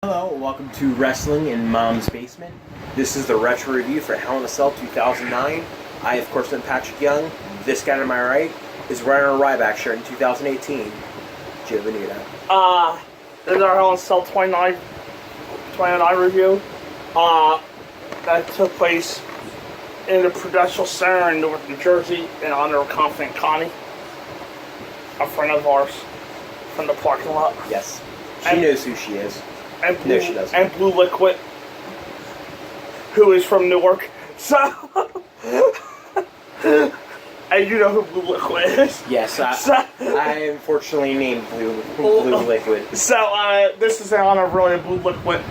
Hello, welcome to Wrestling in Mom's Basement. This is the retro review for Hell in a Cell 2009. I, of course, am Patrick Young. This guy to my right is wearing a Ryback shirt in 2018. Joe Benito. This is our Hell in a Cell 29 review. That took place in the Prudential Center in Newark, New Jersey, in honor of Confident Connie, a friend of ours from the parking lot. Yes. She knows who she is. And Blue, no, she doesn't. And Blue Liquid, who is from Newark. So, and you know who Blue Liquid is. Yes, I unfortunately named Blue Liquid. So, this is in honor of really Blue Liquid.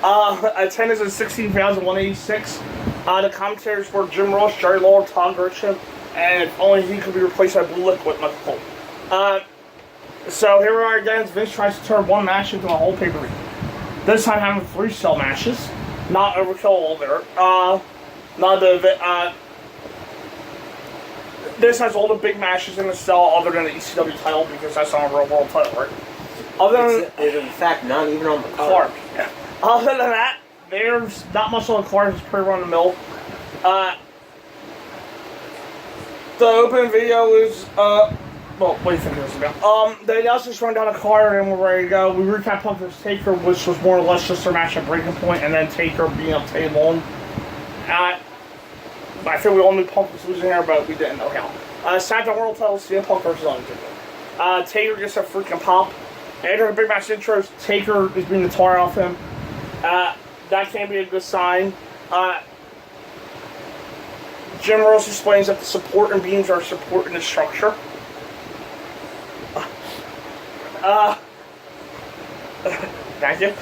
Attendance is 16,186. The commentators were Jim Ross, Jerry Lawler, Todd Grisham, and only he could be replaced by Blue Liquid, Michael Cole. So here we are again. Vince tries to turn one match into a whole pay-per-view. This time having 3 cell matches. Not overkill there. This has all the big matches in the cell other than the ECW title because that's on a real world title, right? It's in fact not even on the card. Yeah. Other than that, there's not much on the card. It's pretty run-of-the-mill. The opening video is well, what do you think of this about? The announcers run down a card and we're ready to go. We recap Punk vs. Taker, which was more or less just their match at Breaking Point, and then Taker being up Tay Long. I feel we all knew Punk was losing here, but we didn't know how. SmackDown World Title, CM Punk versus Undertaker. Taker gets a freaking pop. After the big match intros, Taker is being the tar off him. That can't be a good sign. Jim Ross explains that the support and beams are supporting the structure. Thank you.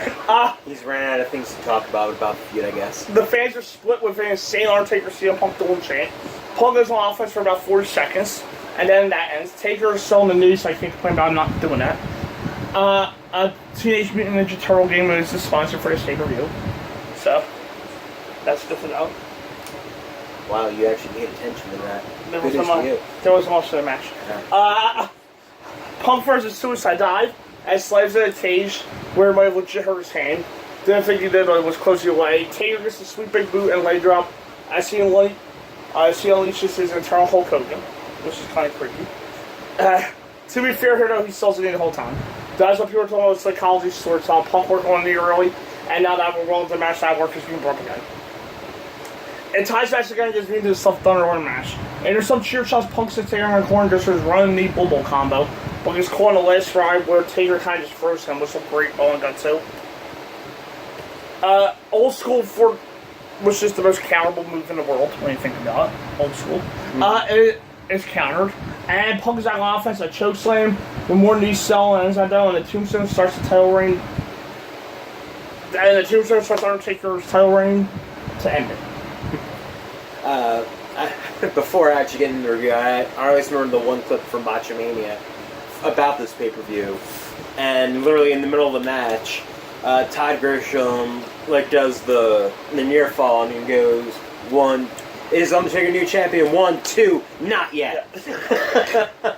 He's ran out of things to talk about the feud, I guess. The fans are split with an insane Undertaker CM Punk dual chant. Punk goes on offense for about 40 seconds, and then that ends. Taker is still in the news, so I can't complain about him not doing that. A Teenage Mutant Ninja Turtle game is the sponsor for this pay-per-view. So, that's good to know. Wow, you actually paid attention to that. There was most of the match. Yeah. Punk versus Suicide Dive, as slaves in a cage where he might have legit hurt his hand. Didn't think he did, but it was close to the leg. Taker gets a sweet big boot and leg drop. As he unleashes his internal Hulk Hogan, which is kind of creepy. To be fair here, though, he sells it in the whole time. That's what people are talking about psychology sorts on. Punk worked on the early, and now that we're going to the match, that work is being broken again. And ties match again gets me into the Thunder Run match. And there's some cheer shots. Punk sits there in the corner just for his run knee bulldog combo. But he's caught in the last ride where Taker kind of just throws him with some great ball and gut too. Old school for was just the most counterable move in the world when you think about it. Old school. It is countered. And Punk is out on offense, a choke slam with more knee cell and ends that down, and the Tombstone starts the title reign. And the Tombstone starts Undertaker's title reign to end it. Before I actually get into the review, I always remember the one clip from Botchamania about this pay-per-view, and literally in the middle of the match, Todd Grisham does the near fall and he goes, "1, is Undertaker new champion? 1, 2, not yet." Yeah.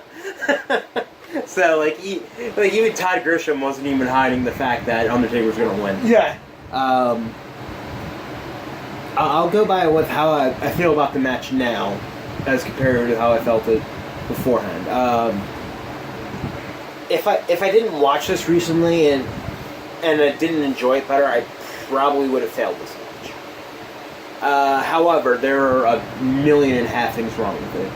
So even Todd Grisham wasn't even hiding the fact that Undertaker was going to win. Yeah. I'll go by with how I feel about the match now, as compared to how I felt it beforehand. If I didn't watch this recently and I didn't enjoy it better, I probably would have failed this match. However, there are 1.5 million things wrong with it.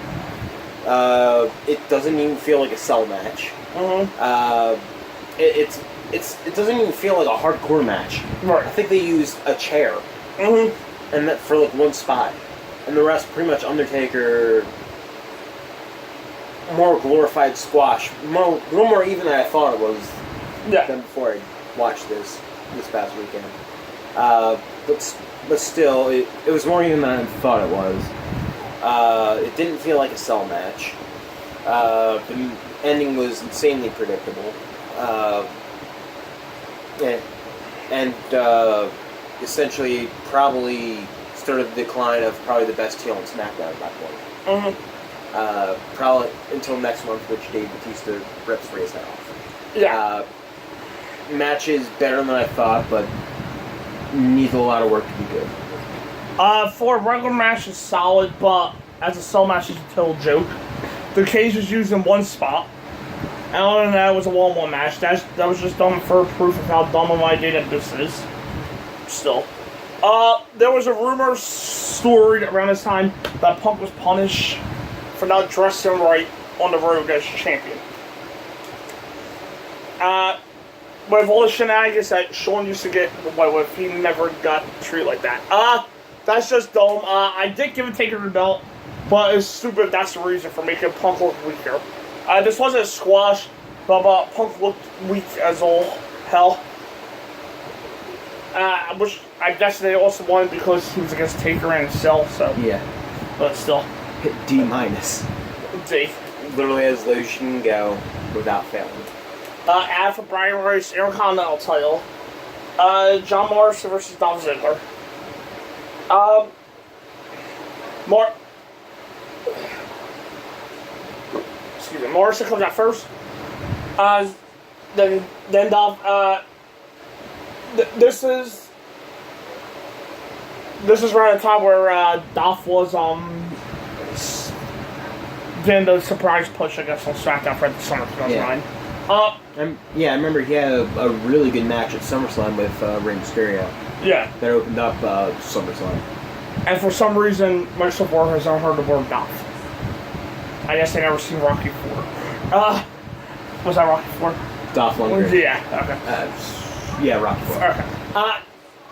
It doesn't even feel like a cell match. It doesn't even feel like a hardcore match. Right. I think they used a chair. And that for one spot, and the rest pretty much Undertaker. More glorified squash, a little more even than I thought it was. Yeah. Than before I watched this past weekend. But still, it was more even than I thought it was. It didn't feel like a cell match. The ending was insanely predictable. And essentially probably started the decline of probably the best heel on SmackDown at that point. Probably until next month, which Dave Bautista rips Ray's head off. Yeah. match is better than I thought, but needs a lot of work to be good. For a regular match, it's solid, but as a solo match, it's a total joke. The cage was used in one spot. And other than that, it was a one-on-one match. That was just done for proof of how dumb of an idea that this is. Still. There was a rumor story around this time that Punk was punished for not dressing right on the road as champion. With all the shenanigans that Shawn used to get, if he never got treated like that. That's just dumb. I did give Taker the belt, but it's stupid. That's the reason for making Punk look weaker. This wasn't a squash, but Punk looked weak as all hell. Which I guess they also won because he was against Taker and himself, so. Yeah. But still. D minus. D. Literally as low as you can go without failing. Ad for Brian Royce, Intercontinental title. John Morrison versus Dolph Ziggler. Morrison comes out first. Then Dolph. This is around the time where Dolph was getting the surprise push, I guess, on SmackDown for the Summer 2009. I remember he had a really good match at SummerSlam with Rey Mysterio. Yeah. That opened up SummerSlam. And for some reason, Microsoft War has never heard the word Dolph. I guess they never seen Rocky 4. Was that Rocky 4? Dolph Lundgren. Yeah, okay. Rocky 4. Okay.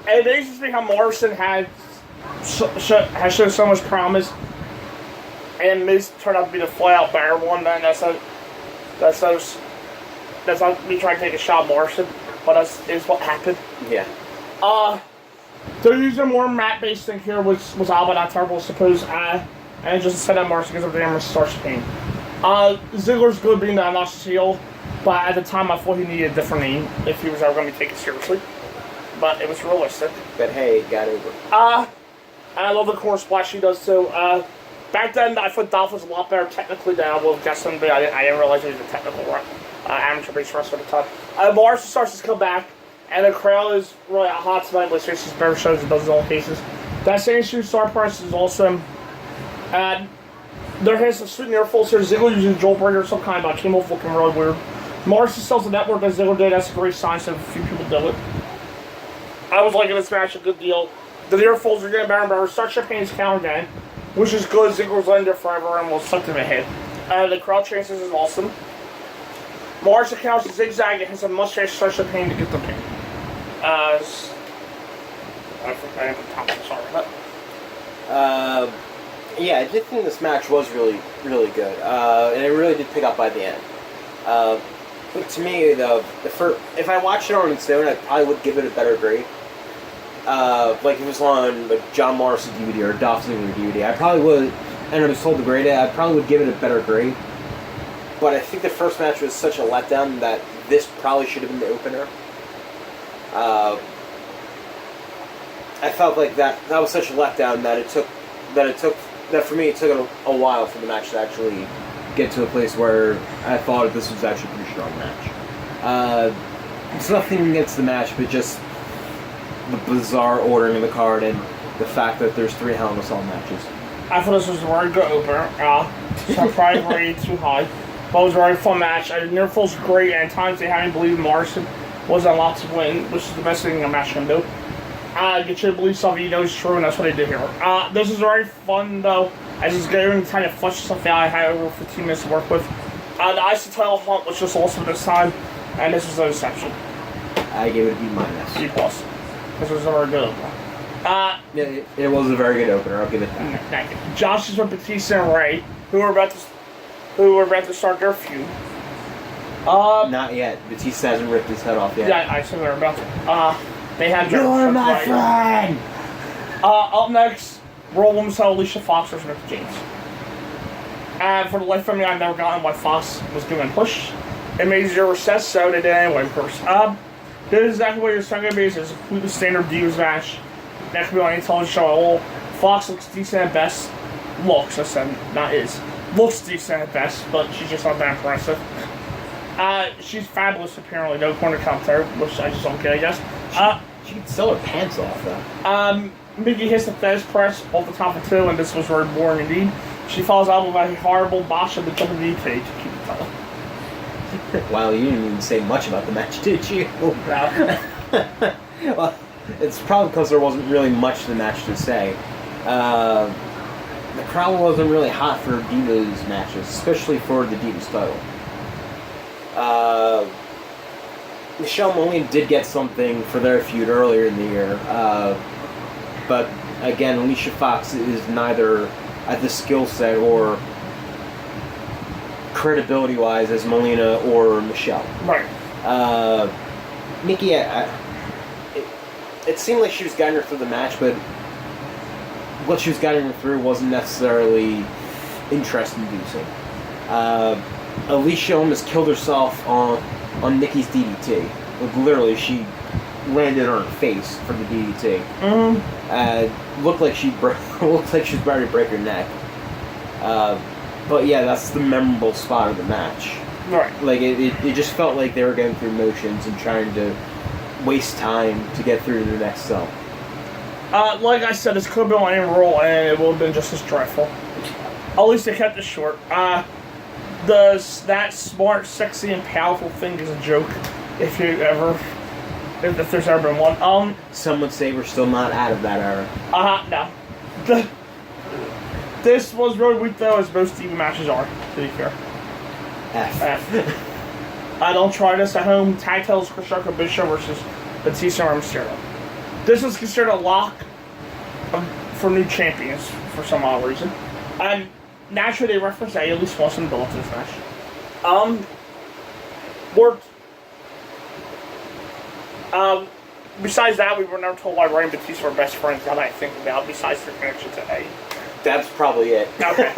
And it interesting how Morrison has shown so much promise, and Miz turned out to be the flat-out better one. Then that's not me trying to take a shot at Morrison, but that's what happened. Yeah. They're using more mat-based thing here, which was all but not terrible, I suppose. And just said that Morrison because of the damage starts pain. Ziggler's good being the obnoxious heel, but at the time I thought he needed a different name if he was ever going to be taken seriously. But it was realistic. But hey, got over. And I love the corner splash he does too. Back then I thought Dolph was a lot better technically than I would have guessed him, but I didn't realize he was a technical amateur-based wrestler at the time. Morrison starts to come back, and the crowd is really hot tonight, but he's better shows and does his own cases. That same issue, Star Press is awesome. There has some sweet near-falls here. Ziggler using Joel Breaker or some kind, but it came off looking really weird. Morrison sells the network as Ziggler did. That's a great sign, so a few people do it. I was liking this match a good deal. The near-falls are getting better and better. Start Champagne's counter again, which is good. Ziggler's letting there forever and will suck them ahead. The crowd chances is awesome. Morrison counters zigzag and hits a mustache Start Champagne to get the pin. I didn't put top, sorry about that. Yeah, I did think this match was really, really good, and it really did pick up by the end. But to me, though, if I watched it on its own, I probably would give it a better grade. Like if it was on like John Morrison DVD or Dolph Ziggler DVD, I probably would, and I was told to grade it, I probably would give it a better grade. But I think the first match was such a letdown that this probably should have been the opener. I felt like that was such a letdown that for me it took a while for the match to actually get to a place where I thought this was actually a pretty strong match. It's nothing against the match, but just the bizarre ordering of the card and the fact that there's 3 Hell in a Cell matches. I thought this was a very good opener. So probably rated too high. But it was a very fun match. Near Falls was great, and at times they hadn't believed Morrison wasn't allowed to win, which is the best thing a match can do. Get you to believe something you know is true, and that's what they did here. This is very fun, though, as it's going to kind of flush stuff out. I had over 15 minutes to work with. The IC title hunt was just awesome this time, and this was no exception. I gave it a B minus. B plus. This was a very good opener. It was a very good opener, I'll give it that. Thank you. Josh is with Batista and Ray, who were about to start their feud. Not yet. Batista hasn't ripped his head off yet. Yeah, I said they were about to. They had their You're my friend! Up next, Royal Women's title, Alicia Fox versus Mickie James. And for the life of me, I've never gotten why Fox was given a push. It made 0 sense, so they did anyway, of course. Here's exactly what you're going to be. It's a completely standard Divas match. That could be on any television show at all. Fox looks decent at best. Looks, I said, not is. Looks decent at best, but she's just not that impressive. She's fabulous, apparently, no corner commentary, which I just don't get, I guess. She could sell her pants off, though. Mickey hits the Fez press off the top of 2, and this was very boring indeed. She follows up with a horrible botch of the WWE to keep the title. Wow, you didn't even say much about the match, did you? No. Well, it's probably because there wasn't really much to the match to say. The crowd wasn't really hot for Divas matches, especially for the Divas title. Michelle Molina did get something for their feud earlier in the year, but again, Alicia Fox is neither at the skill set or credibility-wise as Molina or Michelle. Right. Nikki, it seemed like she was getting her through the match, but what she was getting her through wasn't necessarily interest-inducing. Alicia almost killed herself on Nikki's DDT. Like, literally, she landed on her face for the DDT. Looked like she was about to break her neck. But yeah, that's the memorable spot of the match. Right. Like it just felt like they were going through motions and trying to waste time to get through to the next zone. Like I said, this could have been on any roll, and it would have been just as dreadful. At least they kept it short. That smart, sexy, and powerful thing is a joke. If there's ever been one. Some would say we're still not out of that era. No. This was really weak though, as most TV matches are, to be fair. F. Don't try this at home. Tag titles Chris Jericho Bishop versus Batista and Mysterio. This was considered a lock for new champions for some odd reason. And naturally they referenced that at least once in the build to this match. Worked. Besides that, we were never told why Rey and Batista were best friends. Now that I think about it, besides their connection to A. That's probably it. Okay.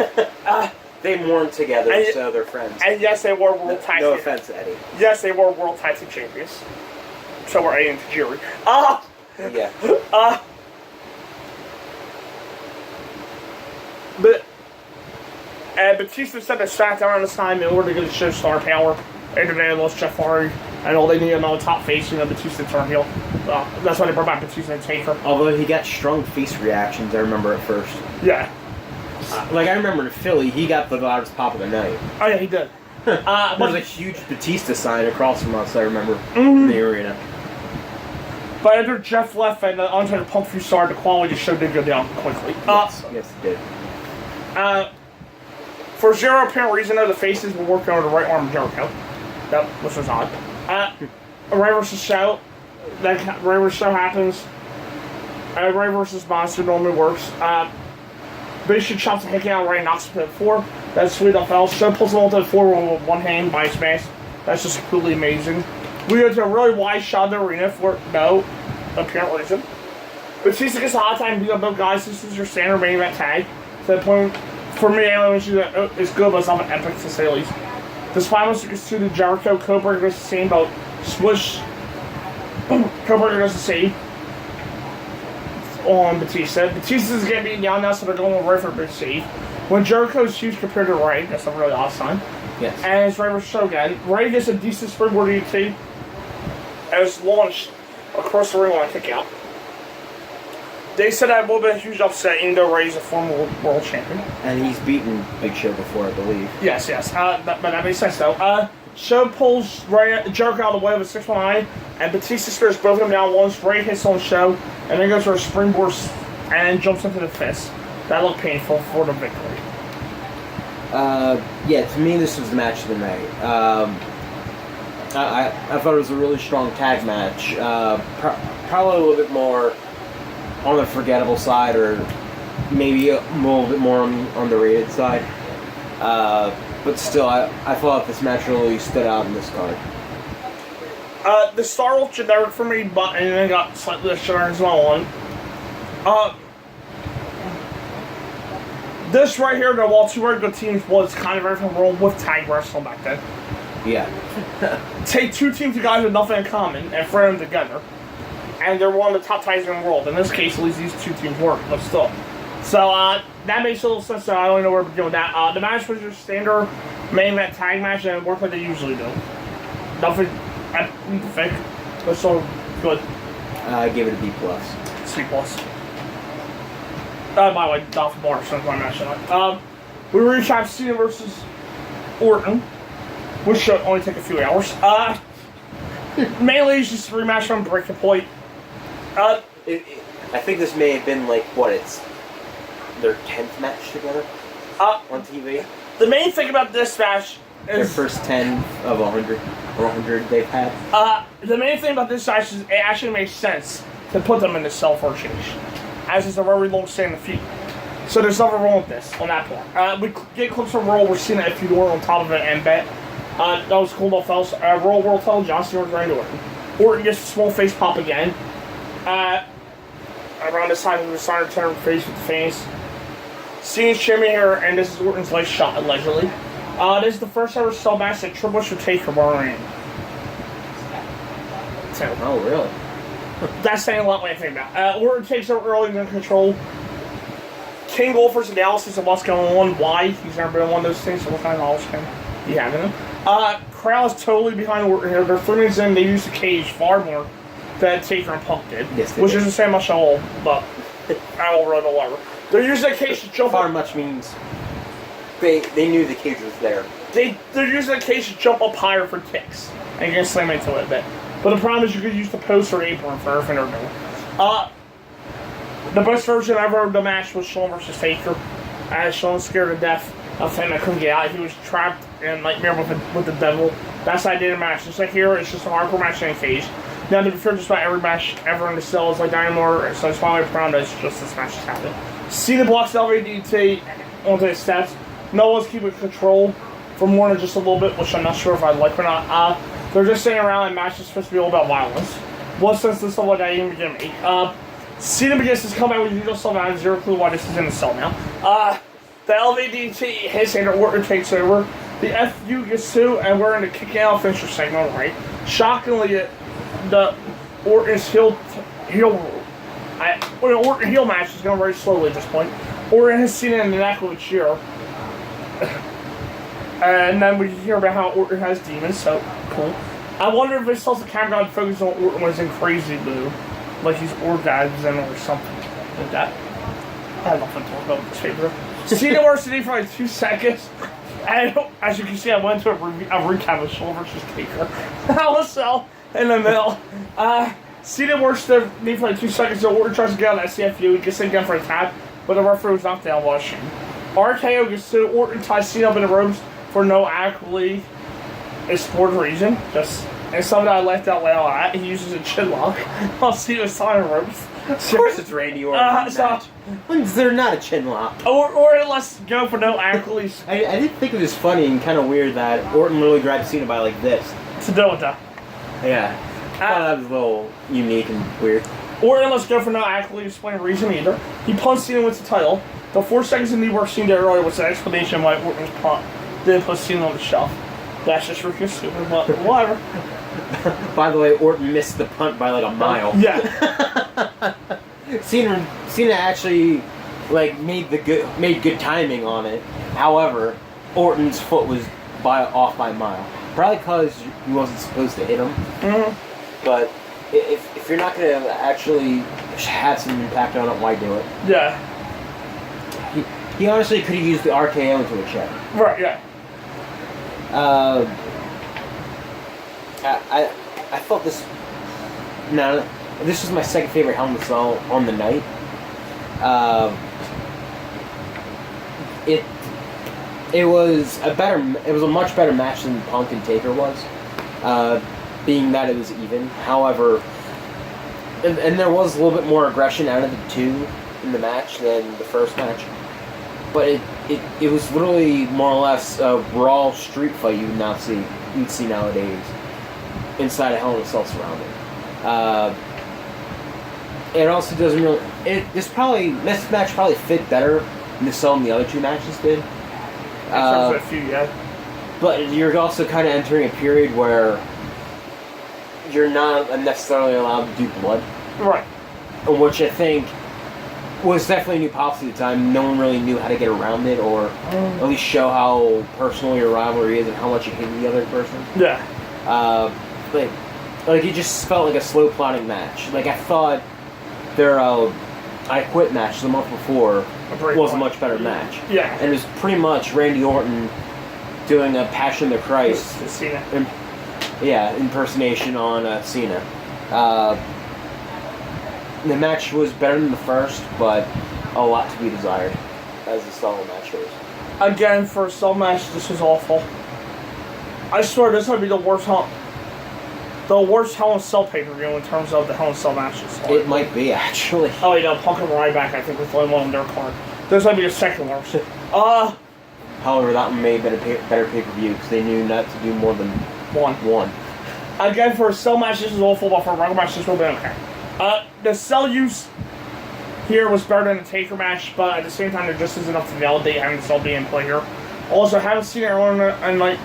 They mourned together, so they're friends. And yes, they were world tag. No offense, Eddie. Yes, they were world tag team champions. So were A and Tajiri. Yeah. But Batista said they sat down on this time in order to get the show star power. And they lost Jeff Hardy, and all they needed another top face, Batista turn heel. That's why they brought back Batista and Taker. Although he got strong face reactions, I remember at first. Yeah. I remember in Philly, he got the loudest pop of the night. Oh yeah, he did. There was a huge Batista sign across from us, I remember, in the arena. But after Jeff left and the Undertaker Punk feud started, the quality of the show did go down quickly. Yes, it did. For zero apparent reason, though, the faces were working on the right arm of Jericho. Which was odd. Ray vs. Show. Ray vs. Show happens. Ray vs. Monster normally works. Bishop chops the heck out of Ray, knocks him to the floor. That's sweet off else. Show pulls him onto the floor with one hand by his mask. That's just completely amazing. We go to a really wide shot of the arena for no apparent reason. Batista gets a hot time beat up both guys. This is your standard main event tag. To the point, for me, anyway, it's good, but it's not an epic to say the least. The spinal gets to the Jericho. Cobra goes the same, but swish. Cobra goes the same on Batista. Batista's getting beaten down now, so they're going right for a big save. When Jericho's huge compared to Ray, that's a really odd sign. Yes. And it's Ray vs. Shogun. Ray gets a decent springboard DDT. And it's launched across the ring on a kick out. They said that would have been a huge upset, even though Ray's a former world champion. And he's beaten Big Show before, I believe. Yes. But that makes sense, though. Show pulls Jericho out of the way with a 619, and Batista spears both of them down once. Ray hits on Show, and then goes for a springboard and jumps into the fist. That looked painful for the victory. Yeah, to me, this was the match of the night. I thought it was a really strong tag match. Probably a little bit more on the forgettable side, or maybe a little bit more on the rated side. But still, I thought this match really stood out in this card. The star was generic for me, but and then got slightly less generic as well on. This right here, while two very good teams, was kind of everything wrong with tag wrestling back then. Yeah. Take two teams of guys with nothing in common and throw them together. And they're one of the top tags in the world. In this case, at least these two teams work, but still. So, that makes a little sense, so I don't know where we're going with that. The match was your standard main event tag match, and it worked like they usually do. Nothing epic, but so good. I give it a B+. C+. By the way, Dolph Bar, since I mentioned it. We recap Cena versus Orton, which should only take a few hours. Mainly it's just a rematch from Breaking Point. I think this may have been like, it's their 10th match together on TV? The main thing about this match is... Their first 10 of 100 they've had. The main thing about this match is it actually makes sense to put them in the cell for a change, as it's a very long standing feud. So there's nothing wrong with this on that part. We get clips from Raw, we're seeing a Fedora on top of it and bet. That was cool enough else. Raw World title, John Cena was Randy Orton. Orton gets a small face pop again. Around this time, he was starting to turn face with the fans. Cena's champion here, and this is Orton's last shot, allegedly. This is the first ever cell match that Triple H would take from Orton. So, oh, really? That's saying a lot when I think about it. Orton takes over early in control. King Golfer's analysis of what's going on, why he's never been in one of those things, so what kind of knowledge can he have in him? Crowd is totally behind Orton here. They're 3 minutes in, they use the cage far more than Taker and Punk did. Yes, which isn't saying much at all, but I will run whatever. They're using the cage to jump far up. much means they knew the cage was there. They're using the cage to jump up higher for kicks. And you're going to slam into it a bit. But the problem is you could use the post or apron for everything they're doing. The best version ever of the match was Shawn versus Taker. Shawn scared to death of him that couldn't get out. He was trapped in Nightmare with the devil. That's the idea of the match. Just like here, it's just a hardcore match in a cage. Now, to be fair, just about every match ever in the cell is like Dynamore, so it's probably proud that it's just this match has happened. Cena blocks the LVDT onto his steps. No one's keeping control for more than just a little bit, which I'm not sure if I'd like or not. They're just sitting around and match is supposed to be all about violence. What sense does stuff like that even begin to make? Cena begins his comeback with usual stuff. I have zero clue why this is in the cell now. The LVDT hits and Orton takes over. The FU gets 2, and we're in the kick out finisher segment, right? Shockingly, the Orton's heel match is going very slowly at this point. Orton has Cena in the neck with a chair. And then we hear about how Orton has demons, so cool. I wonder if this tells the camera to focus on Orton when he's in crazy mood. Like he's orgasming or something like that. I have nothing to talk about this paper. Cena works today for like 2 seconds. And as you can see, I went to a recap of Shawn versus Taker. Also, in the middle. Cena works the knee for like 2 seconds, so Orton tries to get out of that CFU. He gets in again for a tap, but the referee was knocked down while shooting. RKO gets to Orton ties Cena up in the ropes for no actually explored reason. And something that I left out loud at, he uses a chin lock while Cena's tying ropes. Of course it's Randy Orton. When's there not a chin lock? Or let's go for no actually. I did think it was funny and kind of weird that Orton literally grabbed Cena by like this. To do with that. Yeah. That was a little unique and weird. Or let's go for no actually explained reason either. He punched Cena with the title. The 4 seconds in the work scene there earlier was an explanation why Orton's punt didn't put Cena on the shelf. That's just freaking stupid, but whatever. By the way, Orton missed the punt by like a mile. Yeah. Cena actually like made good timing on it. However, Orton's foot was off by a mile. Probably because he wasn't supposed to hit him. Mm-hmm. But if you're not going to actually have some impact on it, why do it? Yeah. He honestly could have used the RKO into a check. Right, yeah. I felt this. No, this was my second favorite Hell in a Cell on the night. It was a much better match than Punk and Taker was, being that it was even. However, and there was a little bit more aggression out of the two in the match than the first match. But it was literally more or less a raw street fight you'd see nowadays inside a Hell in a Cell surrounding. It also doesn't really. This match probably fit better in the cell than the other 2 matches did. A few, yeah. But you're also kind of entering a period where you're not necessarily allowed to do blood. Right. Which I think was definitely a new policy at the time. No one really knew how to get around it, or at least show how personal your rivalry is and how much you hate the other person. Yeah. Like it just felt like a slow plotting match. Like I thought their I Quit match the month before was a much better match. Yeah. And it was pretty much Randy Orton doing a Passion of the Christ Cena. Impersonation on Cena. The match was better than the first, but a lot to be desired as the solo match goes. Again, for a solo match, this was awful. I swear this might be the worst Hell in a Cell pay-per-view in terms of the Hell in a Cell matches. It might be, actually. Oh, Punk and Ryback, I think, was the only one on their card. This might be the second worst. However, that one may have been a better pay-per-view because they knew not to do more than one. Again, for a Cell match, this is awful, but for a regular match, this will be okay. The Cell use here was better than the Taker match, but at the same time, there just isn't enough to validate having the Cell be in play here. Also, haven't seen everyone and like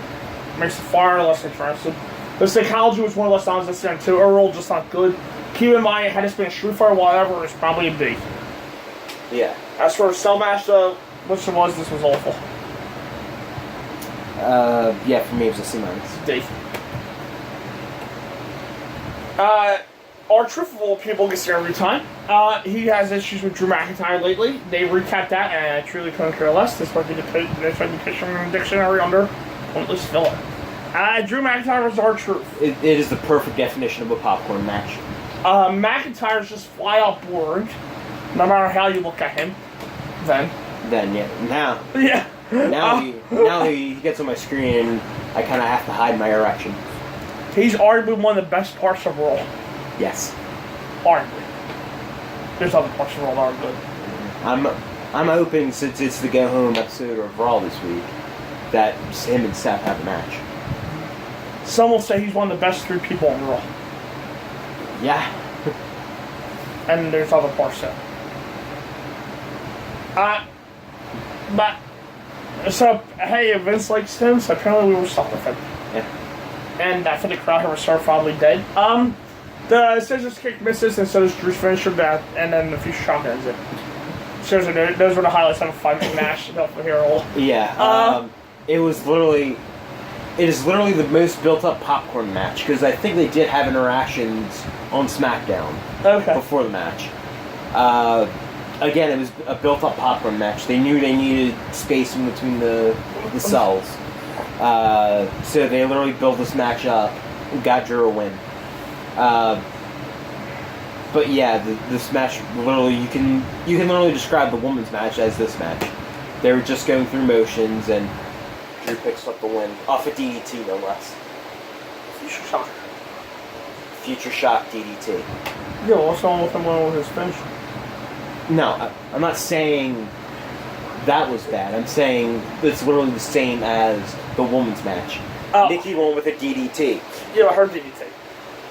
makes it far less interested. The psychology was more or less non-existent too. Overall, just not good. Keep in mind, had this been a Street Fighter, whatever, it's probably a B. Yeah. As for a Cell match, which it was, this was awful. Yeah, for me it was a C-. D. Our Truth of all people gets there every time. He has issues with Drew McIntyre lately. They recapped that, and I truly couldn't care less. This might be picture in the dictionary under pointless filler. Drew McIntyre was our Truth. It is the perfect definition of a popcorn match. McIntyre's just fly out boring, no matter how you look at him. Then yeah. Now. Yeah. Now he gets on my screen, and I kind of have to hide my erection. He's arguably one of the best parts of Raw. Yes. Arguably. There's other parts of Raw that are good. I'm hoping, since it's the go home episode of Raw this week, that him and Seth have a match. Some will say he's one of the best 3 people on Raw. Yeah. And there's other parts there. But so hey, Vince likes him, so apparently we were stuck with him. Yeah. And for the crowd who were so probably dead. The scissors kick misses, and so does Drew's finisher back, and then a few shotguns it. Those were the highlights of a 5-minute match. Yeah. It is literally the most built-up popcorn match because I think they did have interactions on SmackDown before the match. Again, it was a built-up popcorn match. They knew they needed space in between the cells. So they literally built this match up and got Drew a win. But yeah, this match, literally, you can literally describe the women's match as this match. They were just going through motions, and Drew picks up the win off a DDT, no less. Future Shock DDT. Yeah, what's wrong with him with his finish? No, I'm not saying that was bad. I'm saying it's literally the same as the women's match. Nikki won with a DDT. Yeah, her DDT.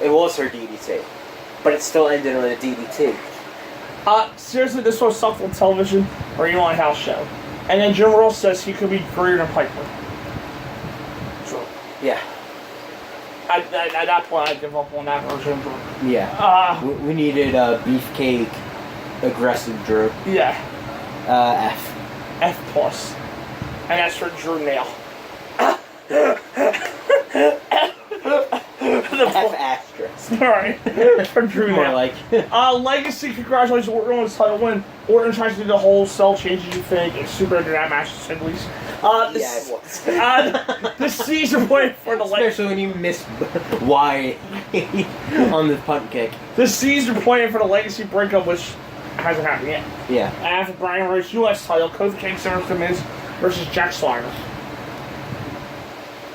It was her DDT. But it still ended on a DDT. Seriously, this was something on television or even on a house show. And then Jim Ross says he could be greater than Piper. So, yeah. At that point, I'd give up on that version of Drew. Yeah. We needed Beefcake, aggressive Drew. Yeah. F. F+. And that's for Drew Nail. F asterisk. Alright. For Drew More Nail. like. Legacy, congratulations Orton on his title win. Orton tries to do the whole cell changes you think. It's super into that match, at least. Yeah, it was. The season point for the Legacy. Especially when you miss Y on the punt kick. The season point for the Legacy breakup, which hasn't happened yet. Yeah. After Brian Roy's U.S. title, Kofi Kingston versus The Miz versus Jack Swagger.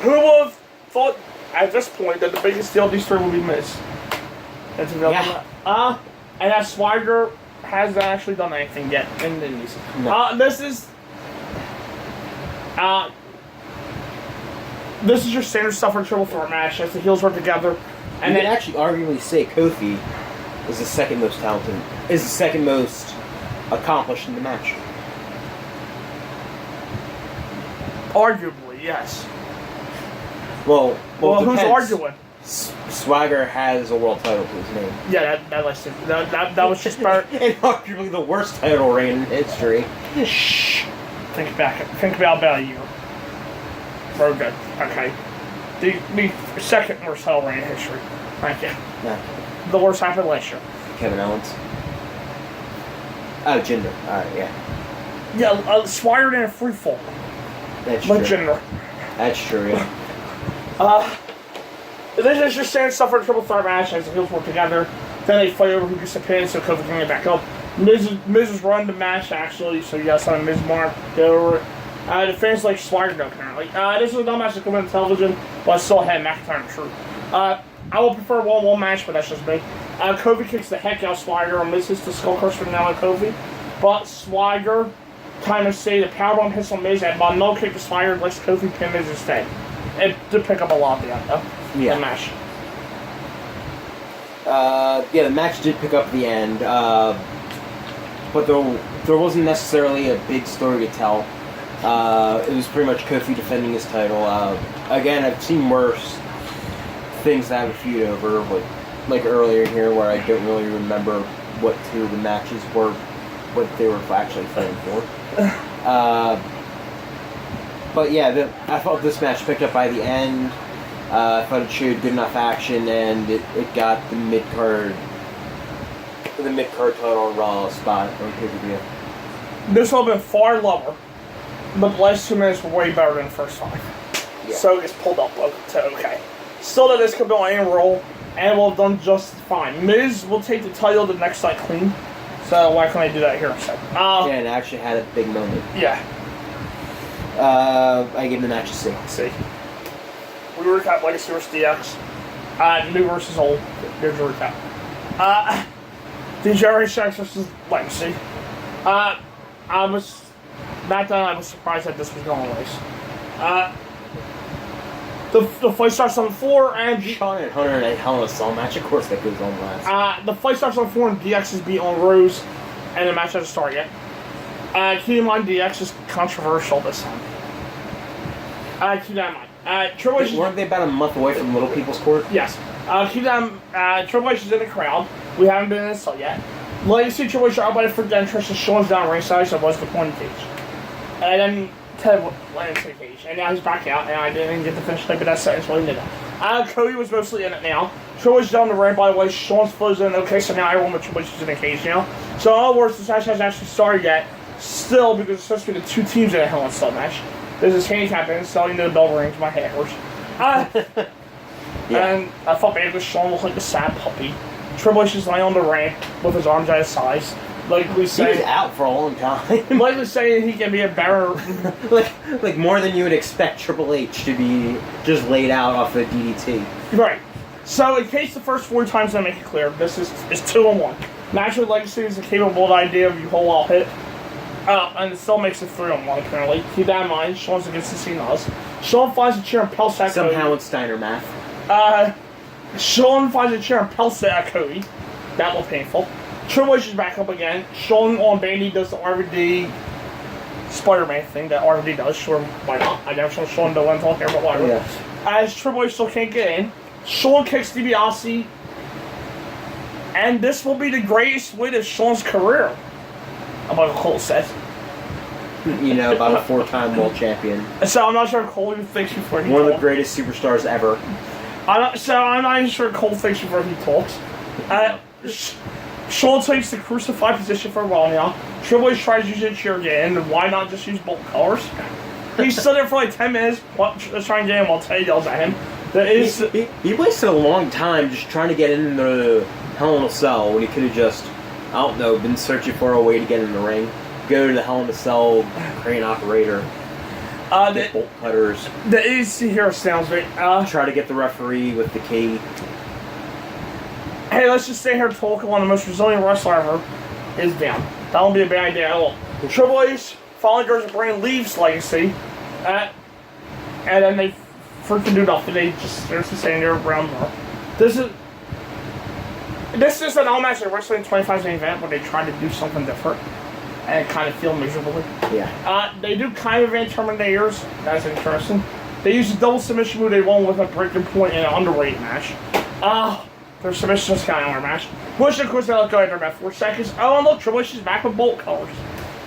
Who would have thought at this point that the biggest deal of these 3 would be Miz? That's yeah. And that Swagger hasn't actually done anything yet in the Indies. No. This is your standard stuff for a triple threat match as the heels work together. And you can actually arguably say Kofi is the second most talented, is the second most accomplished in the match. Arguably, yes. Well, who's arguing? Swagger has a world title to his name. Yeah, that was just part. And arguably the worst title reign in history. Shh. Think about a year. We're good. Okay. The second worst title reign in history. Thank you. Yeah. The worst happened last year. Kevin Owens. Oh, Jinder. Alright, yeah. Yeah, Swire in a free fall. That's Like true. Jinder. That's true, yeah. This is just saying stuff for a triple threat match as the heels work together. Then they fight over who gets the pin, so Kofi can get back up. Miz is run the match, actually, so you got some Miz mark, get over it. The fans like Swire, though, apparently. This is no match that come on television, but I still had McIntyre and True. I will prefer 1-1 match, but that's just me. Kofi kicks the heck out of Swagger, and Miz hits the skull crusher now on Kofi. But Swagger kind of say the powerbomb hits on Miz, and no kick to Swagger lets Kofi pin Miz instead. It did pick up a lot at the end, though. Yeah. The match. The match did pick up at the end, but there wasn't necessarily a big story to tell. It was pretty much Kofi defending his title. Again, I've seen worse things that have a feud over, like earlier here, where I don't really remember what two of the matches were, what they were actually fighting for. But yeah, I thought this match picked up by the end. I thought it showed good enough action, and it got the mid-card title on Raw spot on pay-per-view. This would have been far lower, but the last 2 minutes were way better than the first 5. Yeah. So it's pulled up to okay. Still, that this could be on any roll, and will have done just fine. Miz will take the title the next night clean, so why can't I do that here instead? Yeah, and it actually had a big moment. Yeah. I gave the match a C. See. We recap Legacy vs. DX. New versus old. Here's a recap. The Generation X versus Legacy. I was surprised that this was going to race. The fight starts on the floor, and Shawn and Hunter in a Hell in a Cell match. Of course, that goes on last. the fight starts on the floor, and DX is beat on Rose, and the match hasn't started yet. Keep in mind, DX is controversial this time. Keep that in mind. Triple H Weren't they about a month away from Little People's Court? Yes. Keep that. Triple H is in the crowd. We haven't been in the cell yet. Legacy Triple H are out by the front entrance, and Shawn's down ringside, so it was the point of the cage. And then Ted went into the cage, and now he's back out, and I didn't get to finish typing that sentence while he did that. Cody was mostly in it now. Triple H is down the ramp, by the way. Shawn's flows in. Okay, so now everyone with Triple H is in the cage now. So in other words, this match hasn't actually started yet. Still, because it's supposed to be the 2 teams in a Hell in a Cell match. This is handicapping, selling the bell ring to my hackers. Yeah. And I thought maybe Shawn looked like a sad puppy. Triple H is lying on the ramp with his arms at his sides. Likely He was saying, out for a long time. likely saying he can be a better. like more than you would expect Triple H to be just laid out off the DDT. Right. So, in case the first 4 times I make it clear, this is 2-1. Naturally, Legacy is a capable idea of you whole all hit. And it still makes it 3-1, apparently. Keep that in mind. Shawn's against the Cena's. Shawn finds a chair and pelts at Cody. Somehow it's Steiner math. Shawn finds a chair and pelts at Cody. That was painful. Triple H is back up again. Shawn on Bailey does the RVD Spider-Man thing that RVD does. Sure, why not? I never saw Shawn do one talk here, but whatever. Yeah. As Triple H still can't get in, Shawn kicks DiBiase. And this will be the greatest win of Shawn's career. About what Cole says. You know, about a 4-time world champion. So I'm not sure Cole even thinks before he One of the talks. greatest superstars ever. I'm not even sure Cole thinks before he talks. Shawn takes the crucified position for a while now. Triple H tries to use a chair again, and why not just use bolt colors? He stood there for like 10 minutes trying to get him while Teddy yells at him. He wasted a long time just trying to get in the Hell in a Cell when he could have just, I don't know, been searching for a way to get in the ring. Go to the Hell in a Cell crane operator. Get bolt cutters. The AC here sounds great. Try to get the referee with the key. Hey, let's just stay here talking while the most resilient wrestler ever is down. That won't be a bad idea at all. Triple H finally goes to bring leaves Legacy. And then they freaking do nothing. They're just standing there around her. This is an all-match at Wrestling 25's main event where they try to do something different. And kind of feel miserably. Yeah. They do kind of Terminators. That's interesting. They use a double submission move they won with a breaking point in an underweight match. Their submission is kind of our match. Which, of course, they let go after about 4 seconds. Oh, and look, Triple H is back with bolt colors.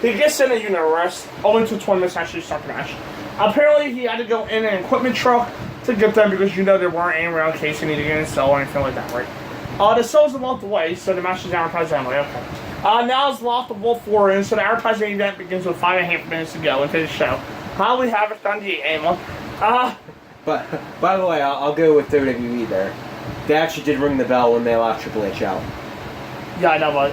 He gets in a unit arrest, only to 20 minutes actually start the match. Apparently, he had to go in an equipment truck to get them because you know there weren't any around in case you need to get in cell or anything like that, right? The cell's a month away, so the match is advertised anyway. Okay. Now it's locked the Wolf War in, so the advertising event begins with 5.5 minutes to go into the show. How we have it done the Emma. But by the way, I'll go with WWE there. They actually did ring the bell when they locked Triple H out. Yeah, I know, but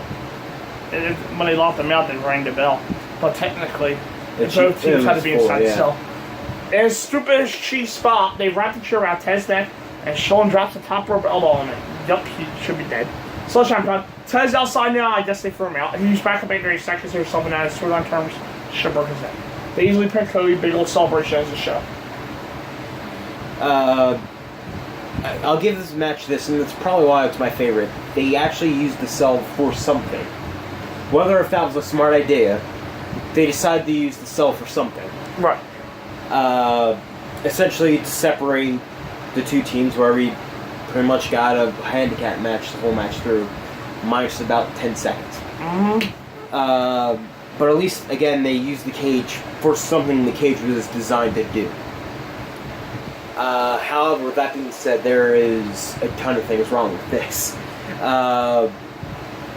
when they locked them out, they rang the bell. But technically, both teams had to be inside the cell. In a stupid cheese spot, they wrapped the chair around Ted's neck, and Sean drops the top rope elbow on him. Yup, he should be dead. Sledgehammer time. Ted's outside now. I guess they threw him out. He used back up 8 seconds or something out of storyline terms. Should broke his neck. They easily picked Cody. Big old celebration as a show. I'll give this match this, and that's probably why it's my favorite. They actually used the cell for something. Whether if that was a smart idea, they decided to use the cell for something. Right. Essentially to separate the two teams where we pretty much got a handicap match the whole match through, minus about 10 seconds. Mm-hmm. But at least, again, they used the cage for something the cage was designed to do. However, with that being said, there is a ton of things wrong with this.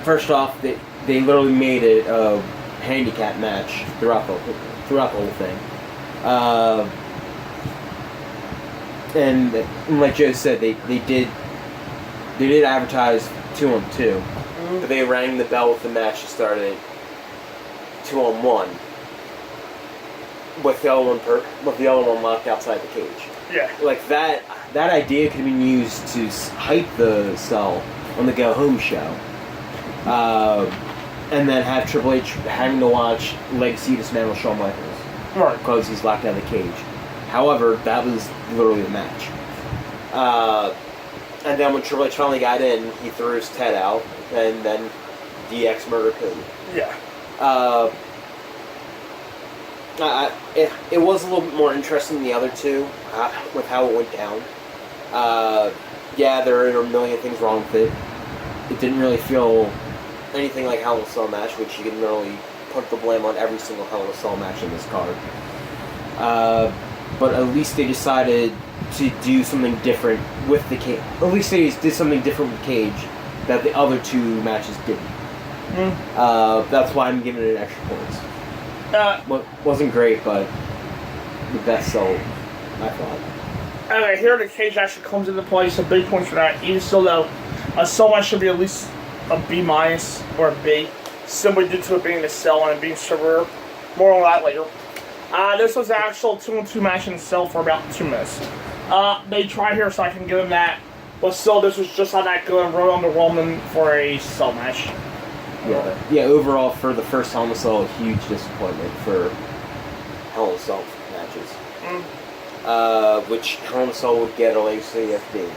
First off, they literally made it a handicap match throughout the whole thing. And like Joe said, they did advertise 2-on-2, but they rang the bell with the match to start at 2-on-1, with the other one locked outside the cage. Yeah. Like that idea could have been used to hype the cell on the Go Home show, and then have Triple H having to watch Legacy dismantle Shawn Michaels, Right. because he's locked out of the cage. However, that was literally the match. And then when Triple H finally got in, he threw his Ted out, and then DX murdered Cody. Yeah. It was a little bit more interesting than the other two, with how it went down. Yeah, there are a million things wrong with it. It didn't really feel anything like Hell in a Cell match, which you can really put the blame on every single Hell in a Cell match in this card. But at least they decided to do something different with the cage. At least they did something different with Cage that the other two matches didn't. That's why I'm giving it extra points. Wasn't great, but the best sold, I thought. Okay, here the cage actually comes into play, so big points for that. Even still, though, a cell match should be at least a B- or a B, simply due to it being the cell and it being severe. More on that later. This was an actual 2-on-2 match in the cell for about 2 minutes. They tried here, so I can give them that. But still, this was just not that good and really underwhelming for a cell match. Yeah, overall, for the first Hell in a Cell, a huge disappointment for Hell in a Cell matches. Which Hell in a Cell would get a Legacy FD.